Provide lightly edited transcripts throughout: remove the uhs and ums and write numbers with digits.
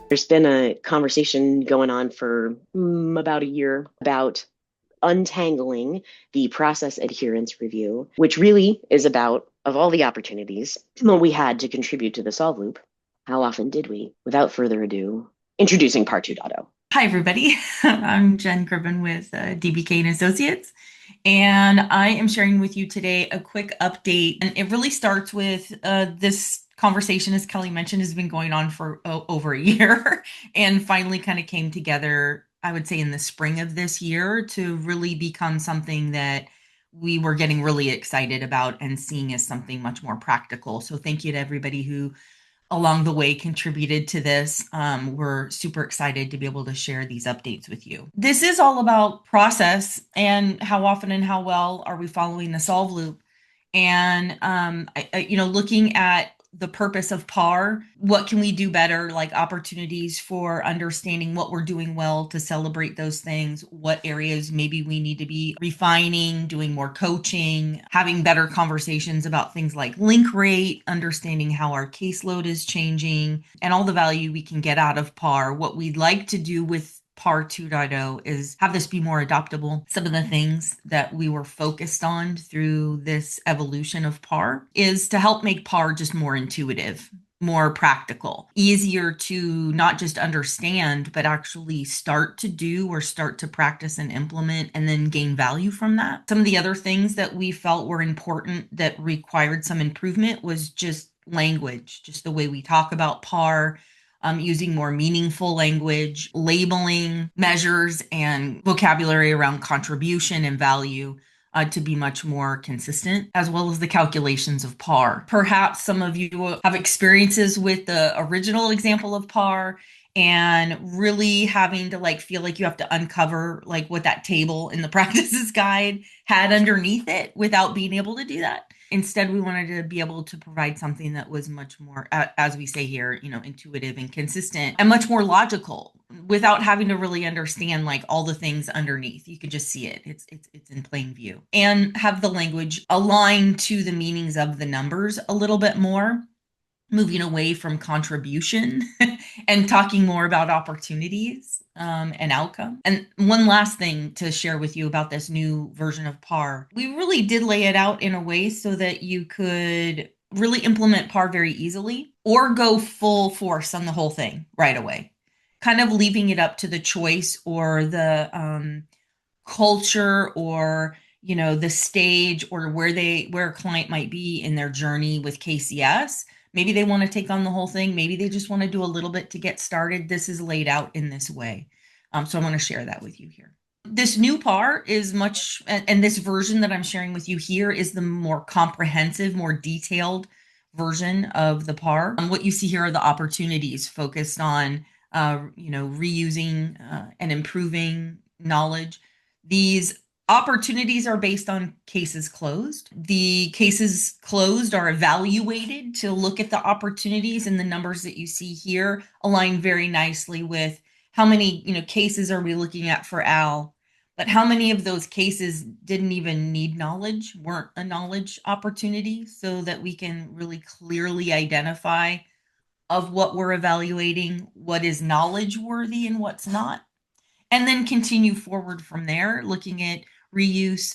There's been a conversation going on for about a year about untangling the process adherence review, which really is about, of all the opportunities we had to contribute to the solve loop, how often did we? Without further ado, introducing Part 2.0. Hi, everybody. I'm Jen Crippen with DBK and Associates, and I am sharing with you today a quick update. And it really starts with this conversation, as Kelly mentioned, has been going on for over a year and finally kind of came together, I would say, in the spring of this year to really become something that we were getting really excited about and seeing as something much more practical. So, thank you to everybody who along the way contributed to this. We're super excited to be able to share these updates with you. This is all about process and how often and how well are we following the solve loop. And looking at the purpose of PAR, what can we do better, like opportunities for understanding what we're doing well to celebrate those things, what areas maybe we need to be refining, doing more coaching, having better conversations about things like link rate, understanding how our caseload is changing, and all the value we can get out of PAR. What we'd like to do with PAR 2.0 is have this be more adoptable. Some of the things that we were focused on through this evolution of PAR is to help make PAR just more intuitive, more practical, easier to not just understand, but actually start to do or start to practice and implement and then gain value from that. Some of the other things that we felt were important that required some improvement was just language, just the way we talk about PAR, using more meaningful language, labeling measures and vocabulary around contribution and value to be much more consistent, as well as the calculations of PAR. Perhaps some of you have experiences with the original example of PAR and really having to feel like you have to uncover like what that table in the practices guide had underneath it without being able to do that. Instead, we wanted to be able to provide something that was much more, as we say here, intuitive and consistent and much more logical without having to really understand like all the things underneath. You could just see it. It's in plain view. And have the language align to the meanings of the numbers a little bit more, moving away from contribution and talking more about opportunities and outcome. And one last thing to share with you about this new version of PAR, we really did lay it out in a way so that you could really implement PAR very easily or go full force on the whole thing right away, kind of leaving it up to the choice or the culture or the stage or where a client might be in their journey with KCS. Maybe they want to take on the whole thing. Maybe they just want to do a little bit to get started. This is laid out in this way. So I'm going to share that with you here. This new PAR is much, and this version that I'm sharing with you here is the more comprehensive, more detailed version of the PAR. What you see here are the opportunities focused on, reusing and improving knowledge. These opportunities are based on cases closed. The cases closed are evaluated to look at the opportunities, and the numbers that you see here align very nicely with how many cases are we looking at for Al, but how many of those cases didn't even need knowledge, weren't a knowledge opportunity, so that we can really clearly identify of what we're evaluating, what is knowledge worthy and what's not, and then continue forward from there, looking at reuse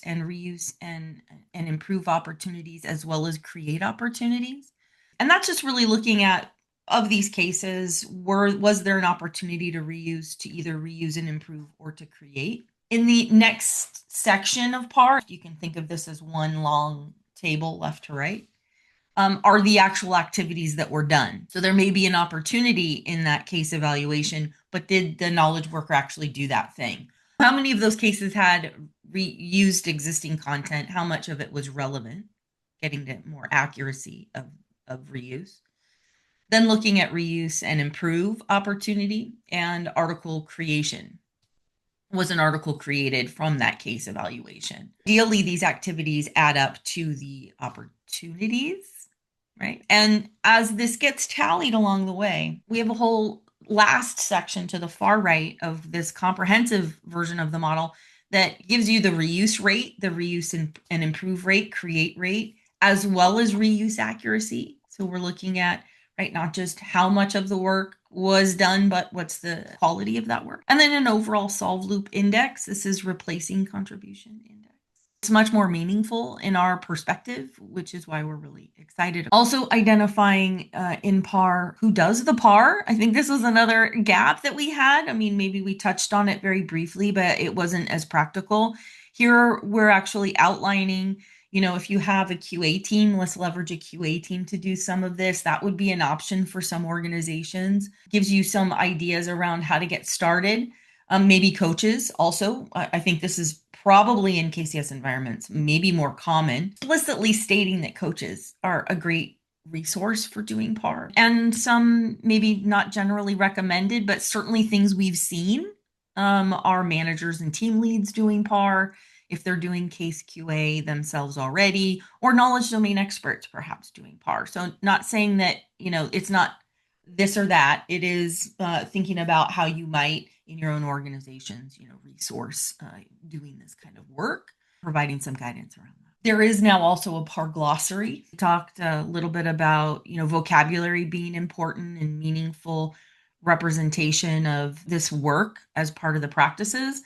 and improve opportunities as well as create opportunities. And that's just really looking at, of these cases, was there an opportunity to reuse, to either reuse and improve or to create? In the next section of PAR, you can think of this as one long table left to right, are the actual activities that were done. So there may be an opportunity in that case evaluation, but did the knowledge worker actually do that thing? How many of those cases had reused existing content? How much of it was relevant? Getting to more accuracy of reuse. Then looking at reuse and improve opportunity and article creation. Was an article created from that case evaluation? Ideally, these activities add up to the opportunities, right? And as this gets tallied along the way, we have a whole last section to the far right of this comprehensive version of the model that gives you the reuse rate, the reuse and improve rate, create rate, as well as reuse accuracy. So we're looking at right? Not just how much of the work was done, but what's the quality of that work. And then an overall solve loop index. This is replacing contribution index. It's much more meaningful in our perspective, which is why we're really excited. Also, identifying in PAR who does the PAR. I think this was another gap that we had. I mean, maybe we touched on it very briefly, but it wasn't as practical. Here, we're actually outlining, if you have a QA team, let's leverage a QA team to do some of this. That would be an option for some organizations. Gives you some ideas around how to get started. Maybe coaches also. I think this is probably in KCS environments, maybe more common, explicitly stating that coaches are a great resource for doing PAR. And some maybe not generally recommended, but certainly things we've seen are managers and team leads doing PAR, if they're doing case QA themselves already, or knowledge domain experts perhaps doing PAR. So not saying that, it's not this or that. It is thinking about how you might in your own organizations, resource doing this kind of work, providing some guidance around that. There is now also a PAR glossary. We talked a little bit about, vocabulary being important and meaningful representation of this work as part of the practices.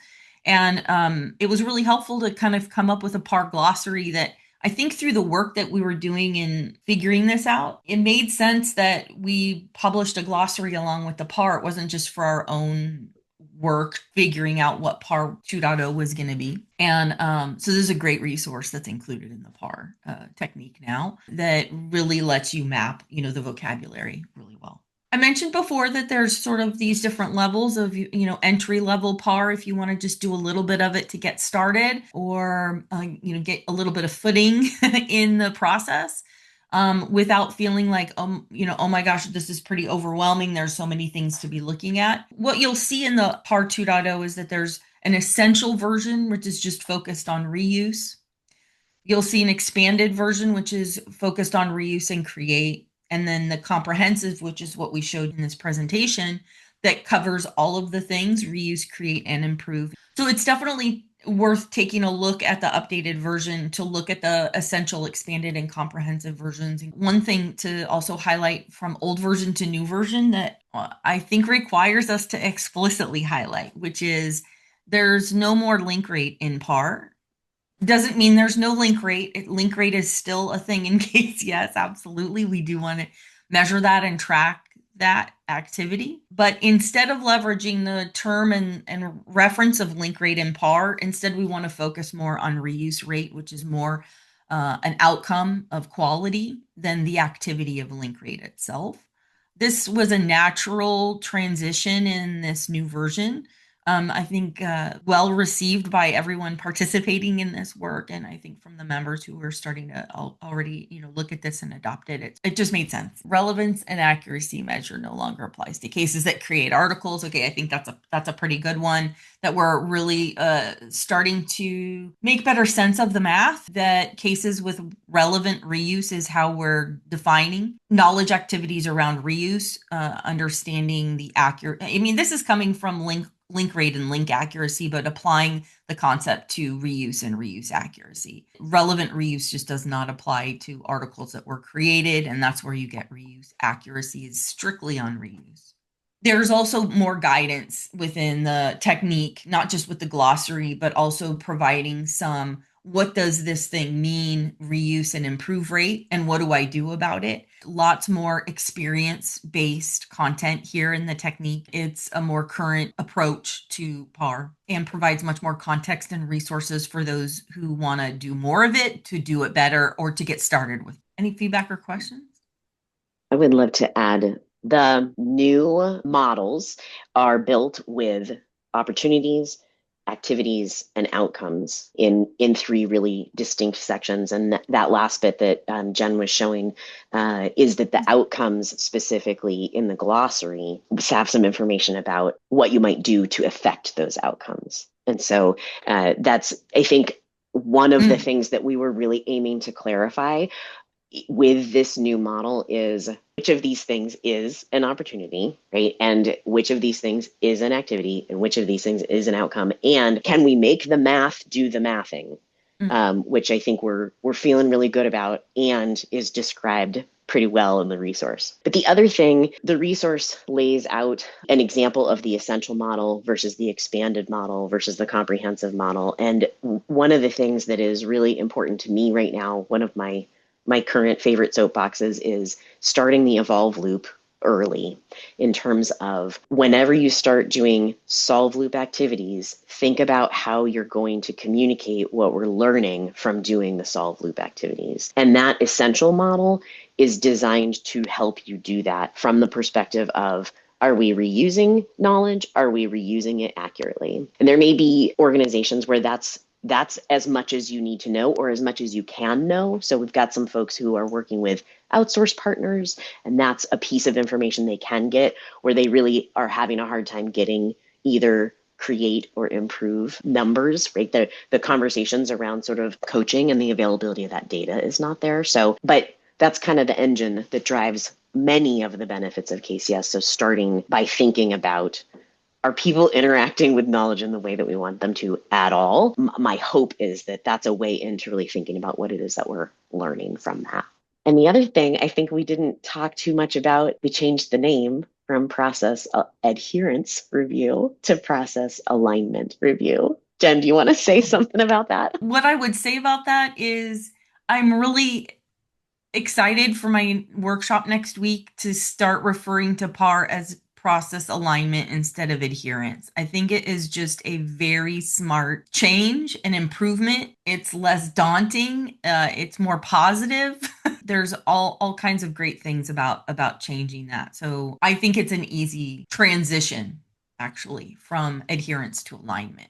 And it was really helpful to kind of come up with a PAR glossary that I think through the work that we were doing in figuring this out, it made sense that we published a glossary along with the PAR. It wasn't just for our own work figuring out what PAR 2.0 was going to be. And so this is a great resource that's included in the PAR technique now that really lets you map, the vocabulary really well. I mentioned before that there's sort of these different levels of, entry level PAR if you want to just do a little bit of it to get started or, get a little bit of footing in the process without feeling like, oh my gosh, this is pretty overwhelming. There's so many things to be looking at. What you'll see in the PAR 2.0 is that there's an essential version, which is just focused on reuse. You'll see an expanded version, which is focused on reuse and create. And then the comprehensive, which is what we showed in this presentation, that covers all of the things, reuse, create, and improve. So it's definitely worth taking a look at the updated version to look at the essential, expanded, and comprehensive versions. One thing to also highlight from old version to new version that I think requires us to explicitly highlight, which is there's no more link rate in PAR. Doesn't mean there's no link rate. Link rate is still a thing in KCS. Absolutely. We do want to measure that and track that activity. But instead of leveraging the term and reference of link rate in PAR, instead we want to focus more on reuse rate, which is more an outcome of quality than the activity of link rate itself. This was a natural transition in this new version. I think well received by everyone participating in this work, and I think from the members who were starting to already, look at this and adopt it, it just made sense. Relevance and accuracy measure no longer applies to cases that create articles. Okay, I think that's a pretty good one. That we're really starting to make better sense of the math. That cases with relevant reuse is how we're defining knowledge activities around reuse, understanding the accurate. I mean, this is coming from link rate and link accuracy, but applying the concept to reuse and reuse accuracy. Relevant reuse just does not apply to articles that were created, and that's where you get reuse. Accuracy is strictly on reuse. There's also more guidance within the technique, not just with the glossary, but also providing some what does this thing mean, reuse and improve rate, and what do I do about it? Lots more experience-based content here in the technique. It's a more current approach to PAR and provides much more context and resources for those who want to do more of it, to do it better, or to get started with. Any feedback or questions? I would love to add the new models are built with opportunities, activities, and outcomes in three really distinct sections. And that last bit that Jen was showing is that the outcomes specifically in the glossary have some information about what you might do to affect those outcomes. And so that's, I think, one of the things that we were really aiming to clarify with this new model is which of these things is an opportunity, right? And which of these things is an activity and which of these things is an outcome. And can we make the math do the mathing, which I think we're feeling really good about and is described pretty well in the resource. But the other thing, the resource lays out an example of the essential model versus the expanded model versus the comprehensive model. And one of the things that is really important to me right now, one of my current favorite soapboxes is starting the evolve loop early in terms of whenever you start doing solve loop activities, think about how you're going to communicate what we're learning from doing the solve loop activities. And that essential model is designed to help you do that from the perspective of, are we reusing knowledge? Are we reusing it accurately? And there may be organizations where that's as much as you need to know or as much as you can know. So we've got some folks who are working with outsource partners, and that's a piece of information they can get where they really are having a hard time getting either create or improve numbers, right? The conversations around sort of coaching and the availability of that data is not there. So, but that's kind of the engine that drives many of the benefits of KCS. So starting by thinking about, are people interacting with knowledge in the way that we want them to at all? My hope is that that's a way into really thinking about what it is that we're learning from that. And the other thing I think we didn't talk too much about, we changed the name from process adherence review to process alignment review. Jen, do you want to say something about that? What I would say about that is I'm really excited for my workshop next week to start referring to PAR as process alignment instead of adherence. I think it is just a very smart change and improvement. It's less daunting. It's more positive. There's all kinds of great things about changing that. So I think it's an easy transition, actually, from adherence to alignment.